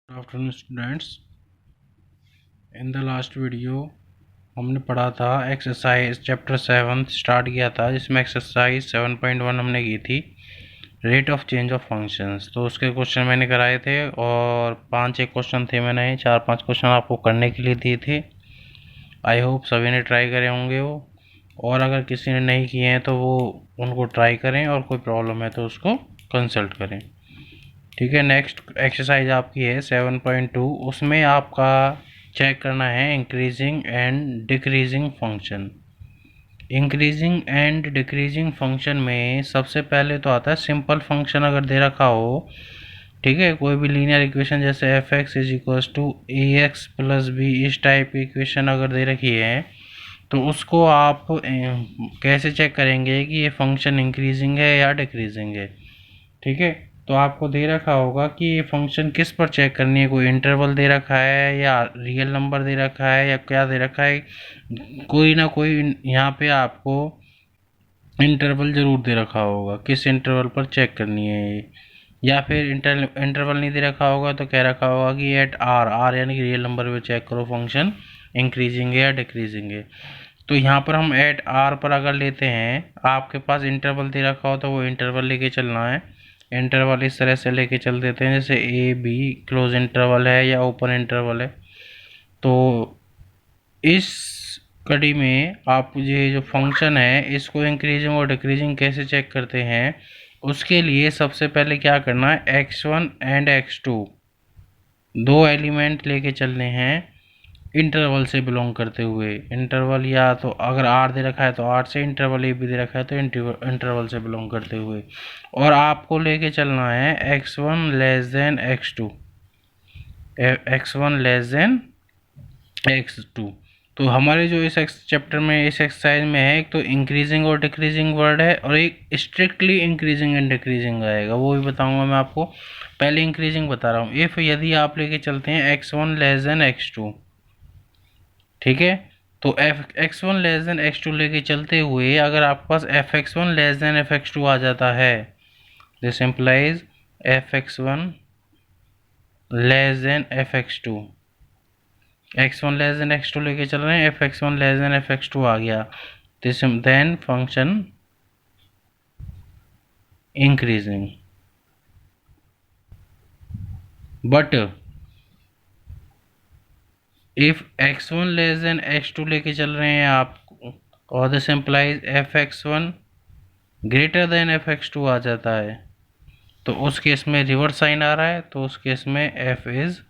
Good afternoon students. In the last video हमने पढ़ा था एक्सरसाइज चैप्टर 7 स्टार्ट किया था, जिसमें एक्सरसाइज 7.1 हमने की थी rate of change of functions. तो उसके क्वेश्चन मैंने कराए थे और 5 क्वेश्चन थे, मैंने 4-5 क्वेश्चन आपको करने के लिए दिए थे। आई होप सभी ने ट्राई करे होंगे वो, और अगर किसी ने नहीं किए हैं तो वो उनको ट्राई करें और कोई प्रॉब्लम है तो उसको कंसल्ट करें। ठीक है, नेक्स्ट एक्सरसाइज आपकी है 7.2। उसमें आपका चेक करना है increasing and decreasing function. Increasing and decreasing function में सबसे पहले तो आता है सिंपल फंक्शन अगर दे रखा हो। ठीक है, कोई भी लीनियर इक्वेशन जैसे f x is equals to a x plus b, इस टाइप की इक्वेशन अगर दे रखी है तो उसको आप कैसे चेक करेंगे कि ये फंक्शन इंक्रीजिंग है या डिक्रीजिंग है। ठीक है, तो आपको दे रखा होगा कि ये फंक्शन किस पर चेक करनी है, कोई इंटरवल दे रखा है या रियल नंबर दे रखा है या क्या दे रखा है। कोई ना कोई यहाँ पे आपको इंटरवल ज़रूर दे रखा होगा, किस इंटरवल पर चेक करनी है ये। या फिर इंटरवल नहीं दे रखा होगा तो कह रखा होगा कि एट आर आर यानी कि रियल नंबर पे चेक करो फंक्शन इंक्रीजिंग है या डिक्रीजिंग है। तो यहाँ पर हम एट आर पर अगर लेते हैं, आपके पास इंटरवल दे रखा हो तो वो इंटरवल लेके चलना है। इंटरवल इस तरह से लेके चल देते हैं जैसे ए बी क्लोज इंटरवल है या ओपन इंटरवल है। तो इस कड़ी में आप ये जो फंक्शन है इसको इंक्रीजिंग और डिक्रीजिंग कैसे चेक करते हैं, उसके लिए सबसे पहले क्या करना है, x1 एंड x2 दो एलिमेंट लेके चलने हैं इंटरवल से बिलोंग करते हुए। इंटरवल या तो अगर आर दे रखा है तो आर से, इंटरवल ए भी दे रखा है तो इंटरवल से बिलोंग करते हुए। और आपको लेके चलना है x1 less than x2, x1 less than x2। तो हमारे जो इस चैप्टर में इस एक्सरसाइज में है, एक तो इंक्रीजिंग और डिक्रीजिंग वर्ड है और एक स्ट्रिक्टली इंक्रीजिंग एंड डिक्रीजिंग आएगा, वो भी बताऊंगा मैं आपको। पहले इंक्रीजिंग बता रहा हूँ। इफ़ यदि आप लेके चलते हैं x1 लेस देन x2, ठीक है, तो x1 लेस देन x2 लेके चलते हुए अगर आपके पास fx1 लेस देन fx2 आ जाता है, this implies fx1 less than fx2। x1 less than x2 लेके चल रहे हैं, fx1 लेस देन fx2 आ गया, this then function increasing. But if x1 less than x2 लेके चल रहे हैं आप, और this implies fx1 greater than fx2 आ जाता है, तो उस केस में रिवर्स साइन आ रहा है, तो उस केस में f इज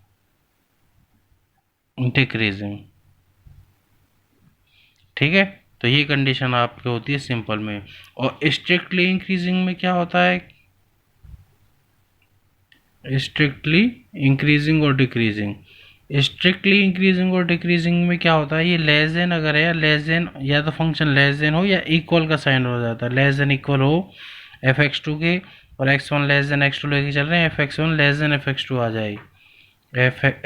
डिक्रीजिंग। ठीक है, तो ये कंडीशन आपकी होती है सिंपल में। और स्ट्रिक्टली इंक्रीजिंग में क्या होता है, स्ट्रिक्टली इंक्रीजिंग और डिक्रीजिंग। स्ट्रिक्टली इंक्रीजिंग और डिक्रीजिंग में क्या होता है, ये लेस देन अगर है या लेस देन, या तो फंक्शन लेस देन हो या इक्वल का साइन हो जाता है। लेस देन इक्वल हो fx2 के, और x1 लेस देन x2 लेके चल रहे हैं, fx1 लेस देन fx2 आ जाए।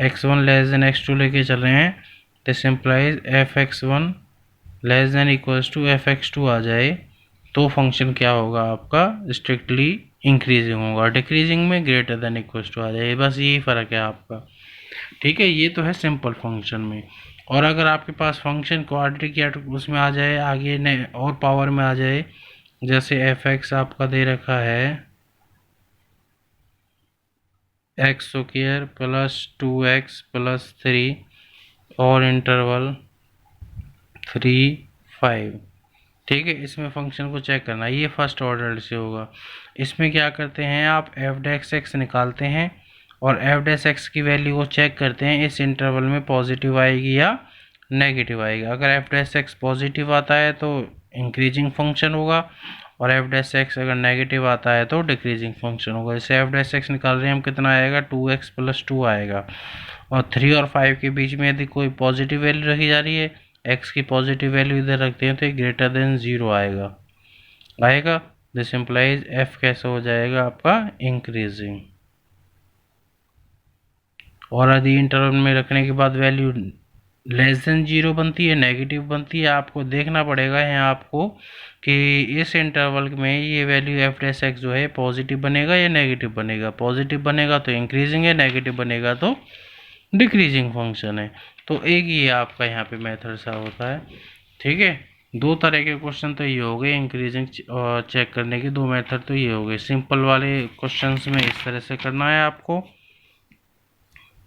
x1 लेस देन x2 लेके चल रहे हैं, this implies fx1 less than equals to fx2 आ जाए, तो फंक्शन क्या होगा आपका, स्ट्रिक्टली इंक्रीजिंग होगा। डिक्रीजिंग में ग्रेटर देन इक्वल्स टू आ जाए, बस यही फ़र्क है आपका। ठीक है, ये तो है सिंपल फंक्शन में। और अगर आपके पास फंक्शन क्वाड्रेटिक या उसमें आ जाए आगे ने और पावर में आ जाए, जैसे एफ एक्स आपका दे रखा है x square plus 2x plus 3 और इंटरवल 3-5। ठीक है, इसमें फंक्शन को चेक करना है, ये फर्स्ट ऑर्डर से होगा। इसमें क्या करते हैं, आप एफ डैश एक्स निकालते हैं और एफ डैश एक्स की वैल्यू को चेक करते हैं इस इंटरवल में पॉजिटिव आएगी या नेगेटिव आएगी। अगर एफ डैश एक्स पॉजिटिव आता है तो इंक्रीजिंग फंक्शन होगा, और एफ डैश एक्स अगर नेगेटिव आता है तो डिक्रीजिंग फंक्शन होगा। जैसे एफ डैश एक्स निकाल रहे हैं हम, कितना आएगा, 2x प्लस 2 आएगा। और 3 और 5 के बीच में यदि कोई पॉजिटिव वैल्यू रखी जा रही है, x की पॉजिटिव वैल्यू इधर रखते हैं तो ये ग्रेटर देन 0 आएगा। दिस इम्प्लाइज f कैसे हो जाएगा आपका, इंक्रीजिंग। और यदि इंटरवल में रखने के बाद वैल्यू लेस देन जीरो बनती है, नेगेटिव बनती है, आपको देखना पड़ेगा यहाँ आपको कि इस इंटरवल में ये वैल्यू एफ डैश एक्स जो है पॉजिटिव बनेगा या नेगेटिव बनेगा। पॉजिटिव बनेगा तो इंक्रीजिंग है, नेगेटिव बनेगा तो डिक्रीजिंग फंक्शन है। तो एक ये आपका यहाँ पे मेथड सा होता है। ठीक है, दो तरह के क्वेश्चन तो ये हो गए, इंक्रीजिंग और चेक करने के दो मेथड तो ये हो गए। सिंपल वाले क्वेश्चंस में इस तरह से करना है आपको।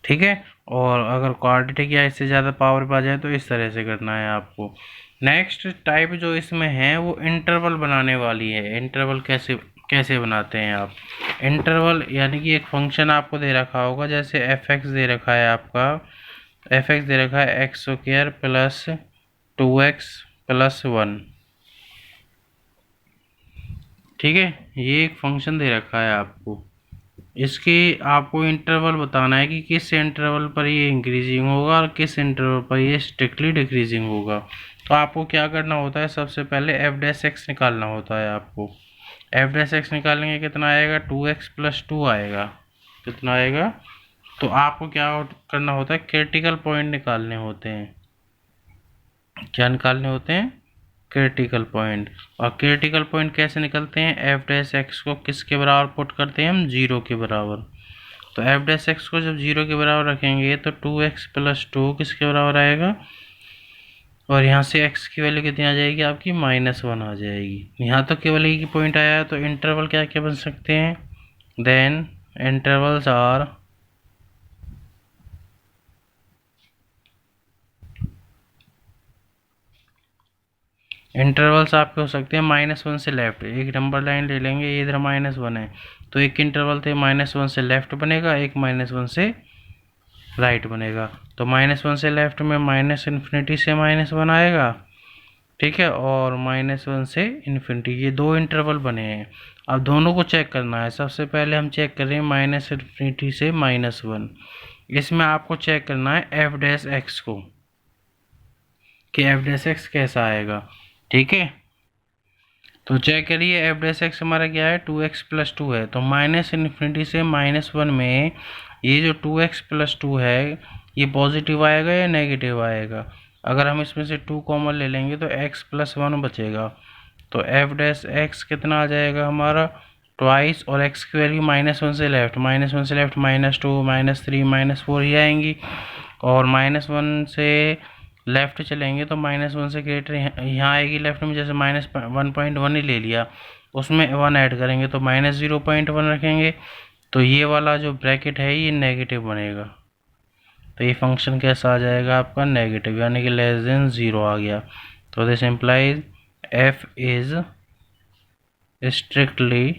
ठीक है, और अगर क्वाड्रेटिक या इससे ज़्यादा पावर पा जाए तो इस तरह से करना है आपको। नेक्स्ट टाइप जो इसमें है वो इंटरवल बनाने वाली है। इंटरवल कैसे कैसे बनाते हैं आप? इंटरवल यानी कि एक फंक्शन आपको दे रखा होगा, जैसे एफ एक्स दे रखा है आपका, एफ एक्स दे रखा है x square plus 2x plus 1। ठीक है, ये एक फंक्शन दे रखा है आपको। इसके आपको इंटरवल बताना है कि किस इंटरवल पर ये इंक्रीजिंग होगा और किस इंटरवल पर ये स्ट्रिक्टली डिक्रीजिंग होगा। तो आपको क्या करना होता है, सबसे पहले एफ डैश एक्स निकालना होता है आपको। एफ डैश एक्स निकालेंगे कितना आएगा, 2x प्लस 2 आएगा। कितना आएगा? तो आपको क्या करना होता है, क्रिटिकल पॉइंट निकालने होते हैं। क्या निकालने होते हैं? Critical point. और क्रिटिकल पॉइंट कैसे निकलते हैं? एफ डैश एक्स को किसके बराबर पुट करते हैं हम? 0 के बराबर। तो एफ डैश एक्स को जब 0 के बराबर रखेंगे तो 2x प्लस 2 किसके बराबर आएगा? और यहाँ से x की वैल्यू कितनी आ जाएगी आपकी? -1 आ जाएगी। यहाँ तो केवल एक ही पॉइंट आया है, तो इंटरवल क्या क्या बन सकते हैं? देन इंटरवल्स आर इंटरवल्स आपके हो सकते हैं -1 से लेफ्ट। एक नंबर लाइन ले लेंगे, ये इधर -1 है, तो एक इंटरवल थे -1 से लेफ्ट बनेगा, एक -1 से राइट बनेगा। तो -1 से लेफ्ट में माइनस इन्फिनिटी से -1 आएगा। ठीक है, और -1 से इन्फिनिटी, ये दो इंटरवल बने हैं। अब दोनों को चेक करना है। सबसे पहले हम चेक कर रहे हैं माइनस इन्फिनिटी से -1। इसमें आपको चेक करना है एफ डैश एक्स को, कि एफ डैश एक्स कैसा आएगा। ठीक है, तो चेक करिए एफ डैश एक्स हमारा क्या है, 2x प्लस 2 है। तो माइनस इन्फिनिटी से -1 में ये जो 2x प्लस 2 है ये पॉजिटिव आएगा या नेगेटिव आएगा? अगर हम इसमें से 2 कॉमन ले लेंगे तो x प्लस 1 बचेगा। तो एफ डैश एक्स कितना आ जाएगा हमारा? ट्वाइस, और x की वैल्यू -1 से लेफ्ट, -1 से लेफ्ट -2 -3 -4 ही आएंगी। और -1 से लेफ्ट चलेंगे तो -1 से ग्रेटर यहाँ आएगी लेफ्ट में, जैसे -1.1 ही ले लिया, उसमें 1 ऐड करेंगे तो -0.1 रखेंगे। तो ये वाला जो ब्रैकेट है ये नेगेटिव बनेगा। तो ये फंक्शन कैसा आ जाएगा आपका? नेगेटिव, यानी कि लेस देन 0 आ गया। तो this implies f is strictly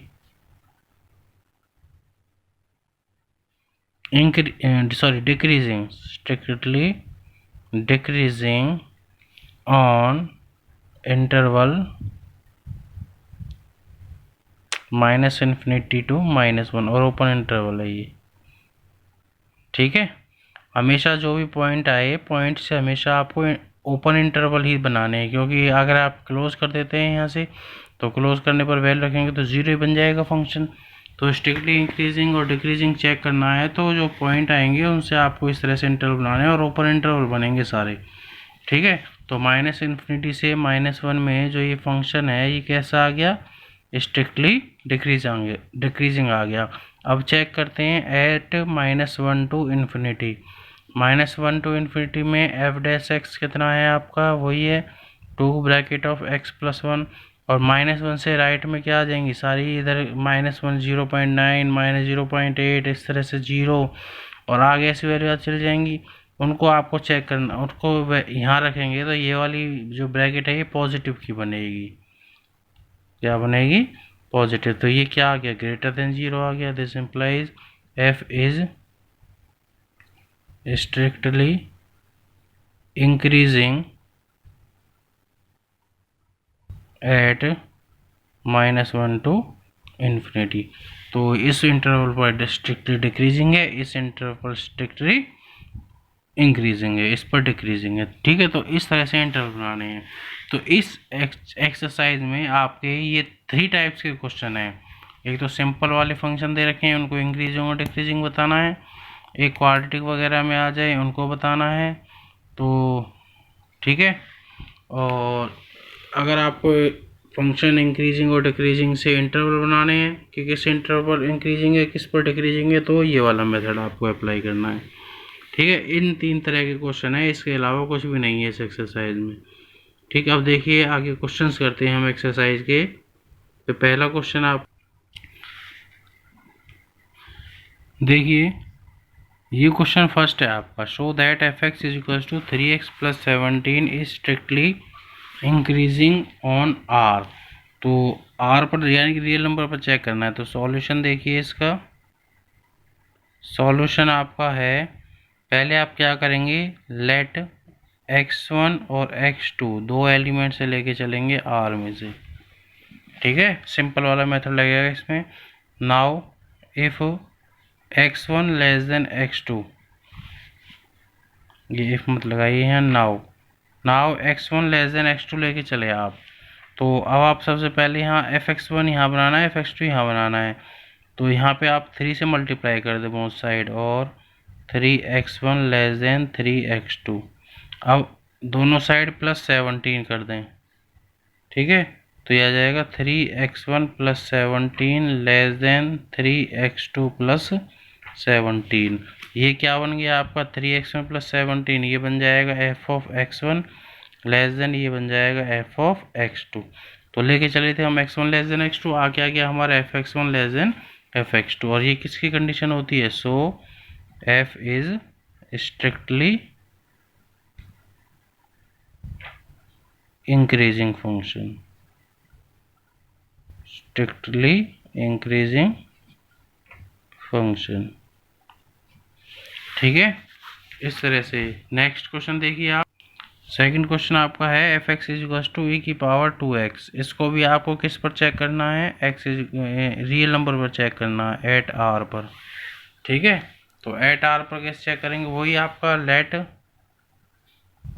decreasing on interval -infinity to -1, और ओपन इंटरवल है ये। ठीक है, हमेशा जो भी पॉइंट आए, पॉइंट से हमेशा आपको ओपन इंटरवल ही बनाने हैं, क्योंकि अगर आप क्लोज कर देते हैं यहाँ से तो क्लोज करने पर वैल्यू रखेंगे तो 0 ही बन जाएगा फंक्शन। तो स्ट्रिक्टली इंक्रीजिंग और डिक्रीजिंग चेक करना है, तो जो पॉइंट आएंगे उनसे आपको इस तरह से इंटरवल बनाने हैं और ओपन इंटरवल बनेंगे सारे। ठीक है, तो -इन्फिनिटी से -1 में जो ये फंक्शन है ये कैसा आ गया? स्ट्रिक्टली डिक्रीजिंग आ गया। अब चेक करते हैं at -1 to infinity. -1 to infinity में एफ डैश एक्स कितना है आपका? वही है 2 ब्रैकेट ऑफ x प्लस 1। और -1 से राइट में क्या आ जाएंगी सारी? इधर -1 0.9 -0.8 इस तरह से 0, और आगे ऐसी वैल्यू चली जाएंगी। उनको आपको चेक करना, उनको यहाँ रखेंगे तो ये वाली जो ब्रैकेट है ये पॉजिटिव की बनेगी। क्या बनेगी? पॉजिटिव। तो ये क्या आ गया? ग्रेटर देन 0 आ गया। This implies f is strictly increasing at -1 to infinity. तो इस इंटरवल पर स्ट्रिक्टली डिक्रीजिंग है, इस इंटरवल पर स्ट्रिक्टली इंक्रीजिंग है, इस पर डिक्रीजिंग है। ठीक है, तो इस तरह से इंटरवल बनाने हैं। तो इस एक्सरसाइज में आपके ये 3 टाइप्स के क्वेश्चन हैं। एक तो सिंपल वाले फंक्शन दे रखे हैं, उनको इंक्रीजिंग और डिक्रीजिंग बताना है। एक क्वाड्रेटिक वगैरह में आ जाए उनको बताना है। तो ठीक है। और अगर आपको फंक्शन इंक्रीजिंग और डिक्रीजिंग से इंटरवल बनाने हैं कि किस इंटरवल पर इंक्रीजिंग है किस पर डिक्रीजिंग है, तो ये वाला मेथड आपको अप्लाई करना है। ठीक है, इन 3 तरह के क्वेश्चन है, इसके अलावा कुछ भी नहीं है इस एक्सरसाइज में। ठीक है, अब देखिए आगे क्वेश्चंस करते हैं हम एक्सरसाइज के। तो पहला क्वेश्चन आप देखिए, ये क्वेश्चन फर्स्ट है आपका। Show that f x is equal to 3x plus 17 is strictly increasing on R. तो आर पर यानी कि रियल नंबर पर चेक करना है। तो सॉल्यूशन देखिए, इसका सॉल्यूशन आपका है, पहले आप क्या करेंगे, लेट x1 और x2 दो एलिमेंट से लेके चलेंगे आर में से। ठीक है, सिंपल वाला मेथड लगेगा इसमें। Now if x1 less than x2, ये इफ मत लगाइए यहाँ। Now x1 less than x2 लेके चले आप। तो अब आप सबसे पहले यहाँ fx1 यहाँ बनाना है, fx2 यहाँ बनाना है। तो यहाँ पे आप 3 से मल्टीप्लाई कर दें बोथ साइड, और 3x1 लेस देन 3x2। अब दोनों साइड प्लस 17 कर दें। ठीक है, तो यह आ जाएगा 3x1 plus 17 less than 3x2 plus 17। ये क्या बन गया आपका, 3x1 प्लस 17, ये बन जाएगा f of x1 less then, ये बन जाएगा f ऑफ x2। तो लेके चले थे हम x1 लेस देन x2, आ क्या गया हमारा fx1 लेस देन fx2। और ये किसकी कंडीशन होती है, सो f is strictly increasing function, strictly increasing function. ठीक है, इस तरह से। नेक्स्ट क्वेश्चन देखिए आप, सेकंड क्वेश्चन आपका है F x is equal to E की पावर 2x। इसको भी आपको किस पर चेक करना है, एक्स इज रियल नंबर पर चेक करना है, एट आर पर। ठीक है, तो एट आर पर कैसे चेक करेंगे, वही आपका let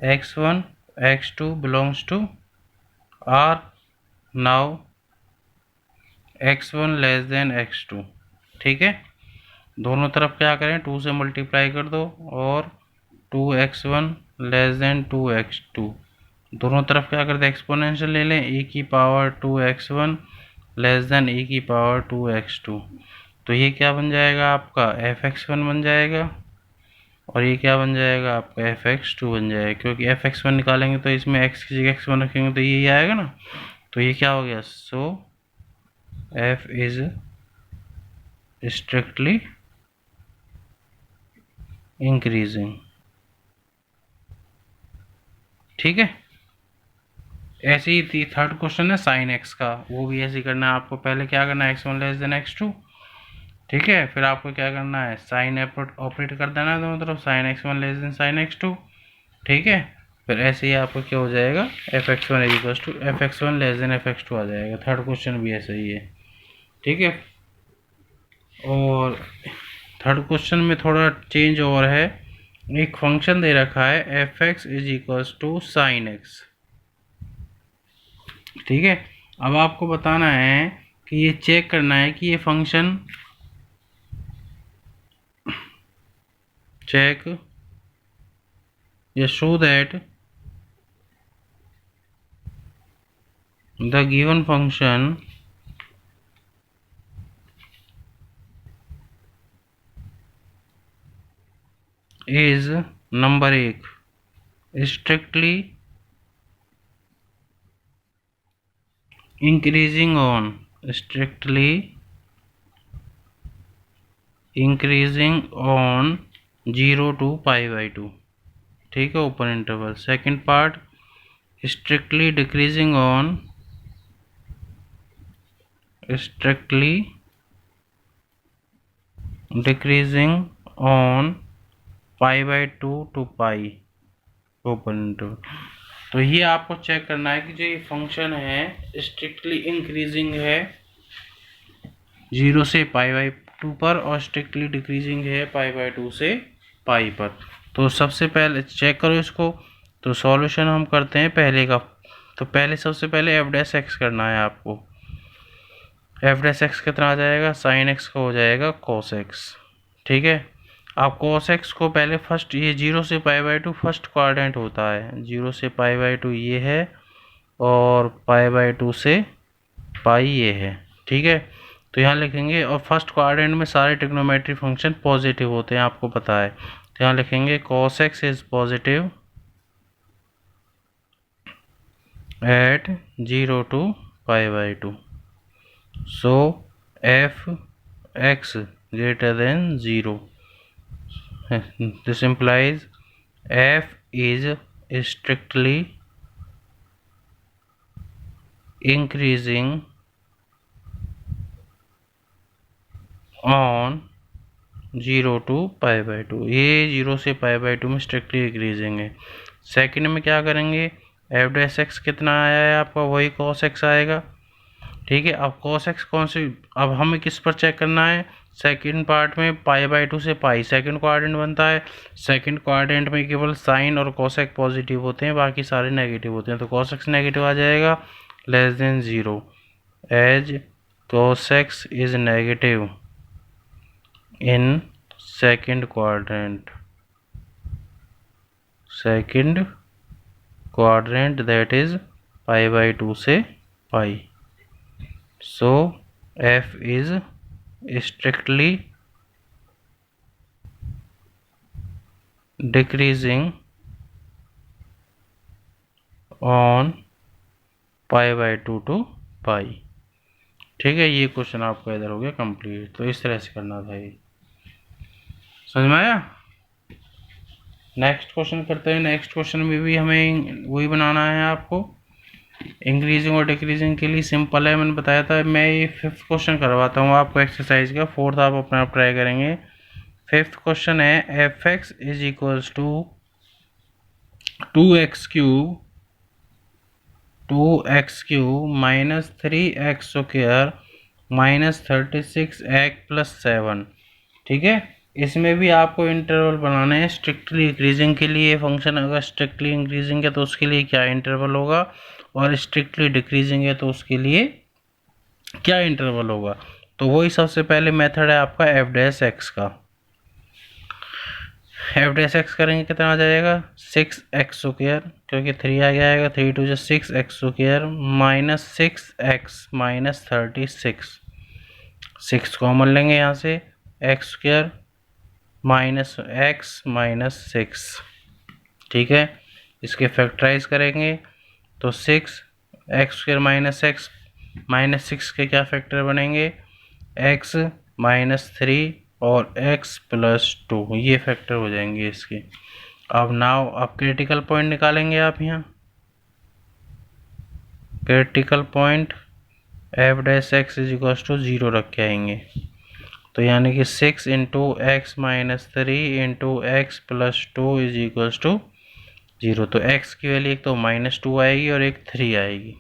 x1 x2 belongs to R. Now x1 less than x2। ठीक है, दोनों तरफ क्या करें, 2 से मल्टीप्लाई कर दो, और 2x1 लेस देन 2x2। दोनों तरफ क्या करते हैं, एक्सपोनेंशियल ले लें, e की power 2x1 less than e की पावर 2x2। तो ये क्या बन जाएगा आपका, fx1 बन जाएगा, और ये क्या बन जाएगा आपका fx2 बन जाएगा। क्योंकि fx1 निकालेंगे तो इसमें x की जगह x1 रखेंगे तो ये आएगा ना। तो ये क्या हो गया, सो f इज स्ट्रिक्टली इंक्रीजिंग। ठीक है, ऐसे ही थर्ड क्वेश्चन है साइन एक्स का, वो भी ऐसे ही करना है आपको। पहले क्या करना है, x1 लेस देन x2। ठीक है, फिर आपको क्या करना है, साइन ऑपरेट कर देना है दोनों तरफ, sign x1 less then sign x2। ठीक है, फिर ऐसे ही आपको क्या हो जाएगा, fx1 is equal to fx1 less than fx2 आ जाएगा। थर्ड क्वेश्चन भी ऐसा ही है। ठीक है, और थर्ड क्वेश्चन में थोड़ा चेंज और है, एक फंक्शन दे रखा है F x is equal to sine x. ठीक है, अब आपको बताना है कि ये चेक करना है कि ये फंक्शन चेक या show that the given function is number 1 strictly increasing on, strictly increasing on 0 to π/2। ठीक है, open interval. Second part, strictly decreasing on, strictly decreasing on π/2 to π, open interval. तो ये आपको चेक करना है कि जो ये फंक्शन है स्ट्रिक्टली इंक्रीजिंग है 0 से π/2 पर, और स्ट्रिक्टली डिक्रीजिंग है π/2 से π पर। तो सबसे पहले चेक करो इसको। तो सॉल्यूशन हम करते हैं पहले का। तो पहले सबसे पहले एफ डैश एक्स करना है आपको। एफ डैश एक्स कितना आ जाएगा, साइन एक्स का हो जाएगा कॉस एक्स। ठीक है, अब cos x को पहले फर्स्ट, ये 0 से π/2 फर्स्ट क्वाड्रेंट होता है, 0 से π/2 ये है और π/2 से पाई ये है, ठीक है। तो यहाँ लिखेंगे, और फर्स्ट क्वाड्रेंट में सारे ट्रिग्नोमेट्री फंक्शन पॉजिटिव होते हैं, आपको पता है। तो यहाँ लिखेंगे cos x is positive at 0 to π/2, so f x greater than 0, this implies f is strictly increasing on 0 to π/2, ये 0 से π/2 में स्ट्रिक्टली इंक्रीजिंग है। सेकंड में क्या करेंगे, एफ डैश एक्स कितना आया है आपका, वही cos x आएगा, ठीक है। अब cos x कौन सी, अब हमें किस पर चेक करना है, सेकंड पार्ट में π/2 से पाई सेकंड क्वाड्रेंट बनता है, सेकंड क्वाड्रेंट में केवल साइन और cos x पॉजिटिव होते हैं, बाकी सारे नेगेटिव होते हैं। तो cos x नेगेटिव आ जाएगा, less than 0, as cos x is negative in second quadrant that is π/2 से पाई, सो f is strictly decreasing on π/2 to पाई, ठीक है। ये क्वेश्चन आपका इधर हो गया कंप्लीट। तो इस तरह से करना था, ये समझ में आया। नेक्स्ट क्वेश्चन करते हैं। नेक्स्ट क्वेश्चन में भी हमें वही बनाना है आपको, इंक्रीजिंग और डिक्रीजिंग के लिए सिंपल है, मैंने बताया था। मैं ये 5th क्वेश्चन करवाता हूँ आपको एक्सरसाइज का, 4th आप अपने आप ट्राई करेंगे। 5th क्वेश्चन है F x is equals to 2x³ minus 3x² minus 36x+7, ठीक है। इसमें भी आपको इंटरवल बनाना है स्ट्रिक्टली इंक्रीजिंग के लिए। फंक्शन अगर स्ट्रिक्टली इंक्रीजिंग है तो उसके लिए क्या इंटरवल होगा, और स्ट्रिक्टली डिक्रीजिंग है तो उसके लिए क्या इंटरवल होगा। तो वही सबसे पहले मेथड है आपका एफ डैश एक्स का। एफ डैश एक्स करेंगे कितना आ जाएगा, 6x², क्योंकि 3 आ जाएगा, 3 2 6x² minus 6x minus 36, 6 common लेंगे यहाँ से, x² माइनस x माइनस 6, ठीक है। इसके फैक्टराइज करेंगे तो 6x² माइनस x माइनस 6 के क्या फैक्टर बनेंगे, x माइनस 3 और x+2, ये फैक्टर हो जाएंगे इसके। अब नाउ अब क्रिटिकल पॉइंट निकालेंगे आप यहाँ। Critical point f dash x is equal to 0 रख के आएंगे, तो यानी कि 6 × x minus 3 × x+2 is equal to 0। तो x की वैल्यू एक तो -2 आएगी और एक 3 आएगी,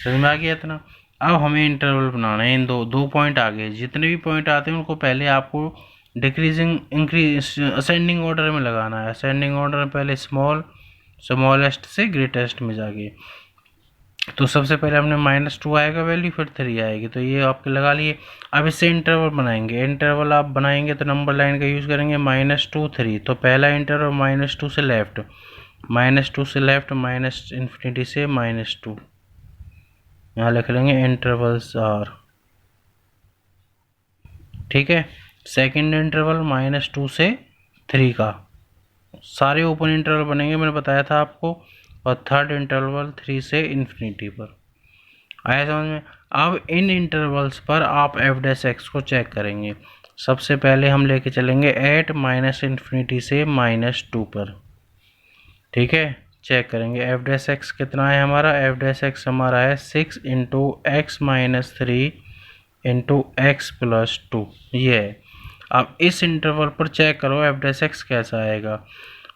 समझ में आ गया इतना। अब हमें इंटरवल बनाना है। इन दो पॉइंट आ गए, जितने भी पॉइंट आते हैं उनको पहले आपको डिक्रीजिंग इंक्रीज असेंडिंग ऑर्डर में लगाना है। असेंडिंग ऑर्डर में पहले स्मॉलेस्ट से ग्रेटेस्ट में जाके, तो सबसे पहले हमने -2 आएगा वैल्यू, फिर 3 आएगी, तो ये आपके लगा लिए। अब इससे इंटरवल बनाएंगे। इंटरवल आप बनाएंगे तो नंबर लाइन का यूज़ करेंगे, -2 3। तो पहला इंटरवल -2 से लेफ्ट, -2 से लेफ्ट -∞ से -2, यहाँ लिख लेंगे इंटरवल्स आर, ठीक है। सेकंड इंटरवल -2 से 3 का, सारे ओपन इंटरवल बनेंगे, मैंने बताया था आपको। और थर्ड इंटरवल 3 से ∞ पर। आया समझ में। अब इन इंटरवल्स पर आप एफ डैश एक्स को चेक करेंगे। सबसे पहले हम लेके चलेंगे एट -∞ से -2 पर, ठीक है। चेक करेंगे एफ डैश एक्स कितना है हमारा, एफ डैश एक्स हमारा है 6 × x माइनस 3 × x+2, ये है। अब इस इंटरवल पर चेक करो एफ डैश एक्स कैसा आएगा,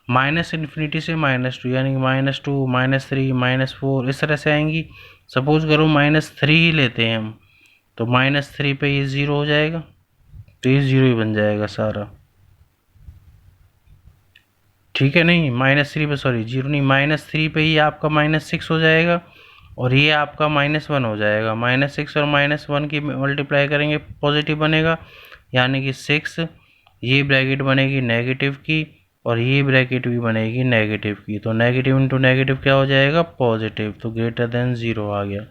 -∞ से -2, यानी कि -2 -3 -4 इस तरह से आएंगी। सपोज करो -3 ही लेते हैं हम, तो -3 पे ये 0 हो जाएगा, तो ये 0 ही बन जाएगा सारा, ठीक है। नहीं -3 पे, सॉरी 0 नहीं, -3 पे ही आपका -6 हो जाएगा, और ये आपका -1 हो जाएगा। -6 और -1 की मल्टीप्लाई करेंगे पॉजिटिव बनेगा, यानी कि 6 ये ब्रैकेट बनेगी नेगेटिव की और ये ब्रैकेट भी बनेगी नेगेटिव की, तो नेगेटिव इंटू नेगेटिव क्या हो जाएगा पॉजिटिव, तो ग्रेटर देन 0 आ गया।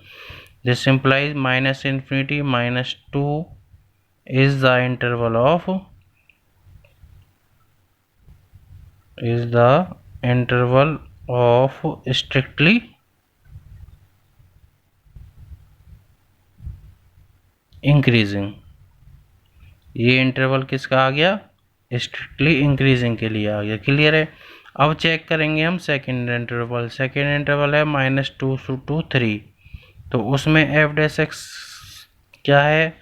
This implies minus infinity minus 2 is the interval of strictly increasing. ये इंटरवल किसका आ गया, स्ट्रिक्टली इंक्रीजिंग के लिए आ गया। क्लियर है। अब चेक करेंगे हम सेकेंड इंटरवल। सेकेंड इंटरवल है -2 to 3, तो उसमें एफ डैश एक्स क्या है,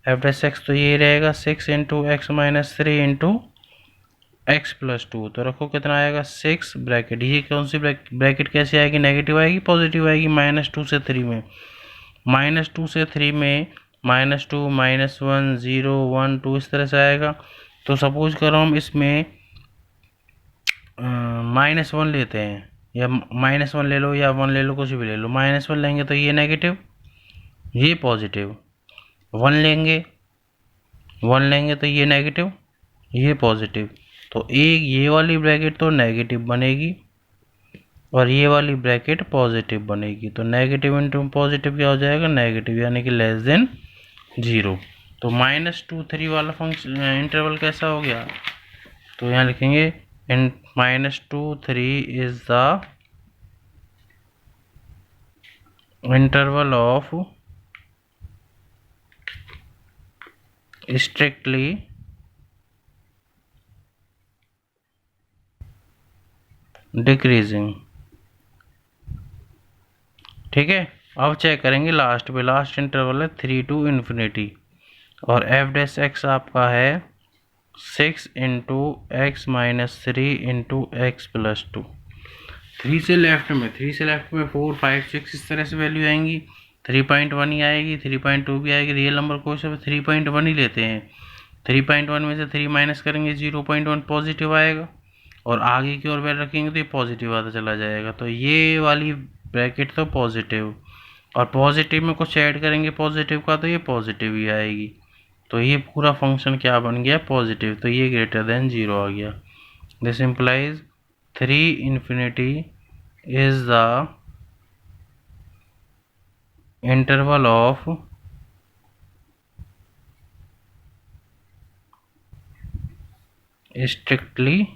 एफ डैश एक्स तो ये रहेगा 6 into x minus 3 into x plus 2, तो रखो कितना आएगा 6 ब्रैकेट। ये कौन सी ब्रैकेट कैसे आएगी, नेगेटिव आएगी पॉजिटिव आएगी, -2 से 3 में, -2 से 3 में -2 -1 0 1 2 इस तरह से आएगा। तो सपोज करो हम इसमें -1 लेते हैं, या -1 ले लो या 1 ले लो, कुछ भी ले लो। -1 लेंगे तो ये नेगेटिव ये पॉजिटिव, 1 लेंगे तो ये नेगेटिव ये पॉजिटिव, तो एक ये वाली ब्रैकेट तो नेगेटिव बनेगी और ये वाली ब्रैकेट पॉजिटिव बनेगी। तो नेगेटिव इंटू पॉजिटिव क्या हो जाएगा नेगेटिव, यानी कि लेस देन 0। तो -2 3 वाला फंक्शन इंटरवल कैसा हो गया, तो यहाँ लिखेंगे -2 3 is the interval of strictly decreasing. ठीक है। अब चेक करेंगे लास्ट पे, लास्ट इंटरवल है 3 to इन्फिनिटी और एफ डैश एक्स आपका है 6 into x minus 3 into x plus 2। 3 से लेफ्ट में 4 5 6 इस तरह से वैल्यू आएंगी, 3.1 ही आएगी, 3.2 भी आएगी। रियल नंबर को सब 3.1 ही लेते हैं। 3.1 में से 3 माइनस करेंगे 0.1 पॉजिटिव आएगा और आगे की ओर वैल्यू रखेंगे तो ये पॉजिटिव आता चला जाएगा। तो ये वाली ब्रैकेट तो पॉजिटिव, और पॉजिटिव में कुछ ऐड करेंगे पॉजिटिव का तो ये पॉजिटिव ही आएगी। तो ये पूरा फंक्शन क्या बन गया पॉजिटिव, तो ये ग्रेटर देन 0 आ गया। This implies 3 infinity is the interval of strictly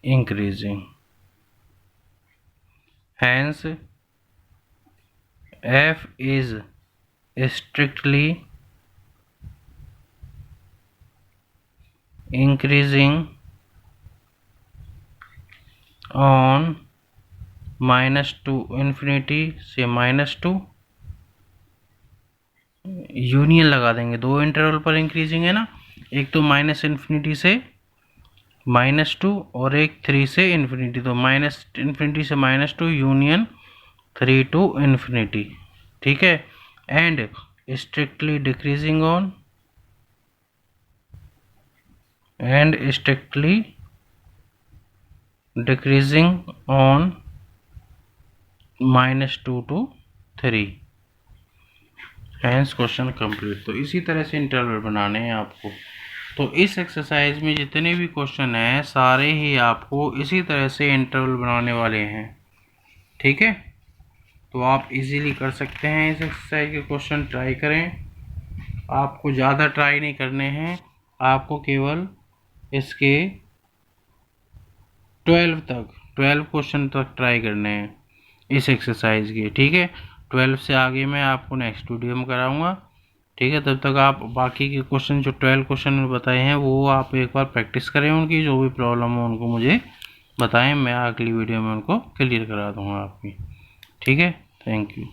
increasing, hence f is strictly increasing on -2 infinity से -2 यूनियन लगा देंगे, दो इंटरवल पर इंक्रीजिंग है ना, एक तो -इन्फिनिटी से -2 और एक 3 से इन्फिनिटी, तो -इन्फिनिटी से -2 यूनियन 3 to इन्फिनिटी। ठीक है। And strictly decreasing on -2 to 3। Hence question complete. तो इसी तरह से इंटरवल बनाने हैं आपको। तो इस एक्सरसाइज में जितने भी क्वेश्चन हैं सारे ही आपको इसी तरह से इंटरवल बनाने वाले हैं। ठीक है। तो आप इजीली कर सकते हैं इस एक्सरसाइज के क्वेश्चन, ट्राई करें। आपको ज़्यादा ट्राई नहीं करने हैं, आपको केवल इसके 12 क्वेश्चन तक ट्राई करने हैं इस एक्सरसाइज के। ठीक है। 12 से आगे मैं आपको नेक्स्ट वीडियो में कराऊंगा। ठीक है। तब तक आप बाकी के क्वेश्चन जो 12 क्वेश्चन में बताए हैं वो आप एक बार प्रैक्टिस करें, उनकी जो भी प्रॉब्लम हो उनको मुझे बताएं, मैं अगली वीडियो में उनको क्लियर करा दूंगा आपकी। ठीक है। Thank you.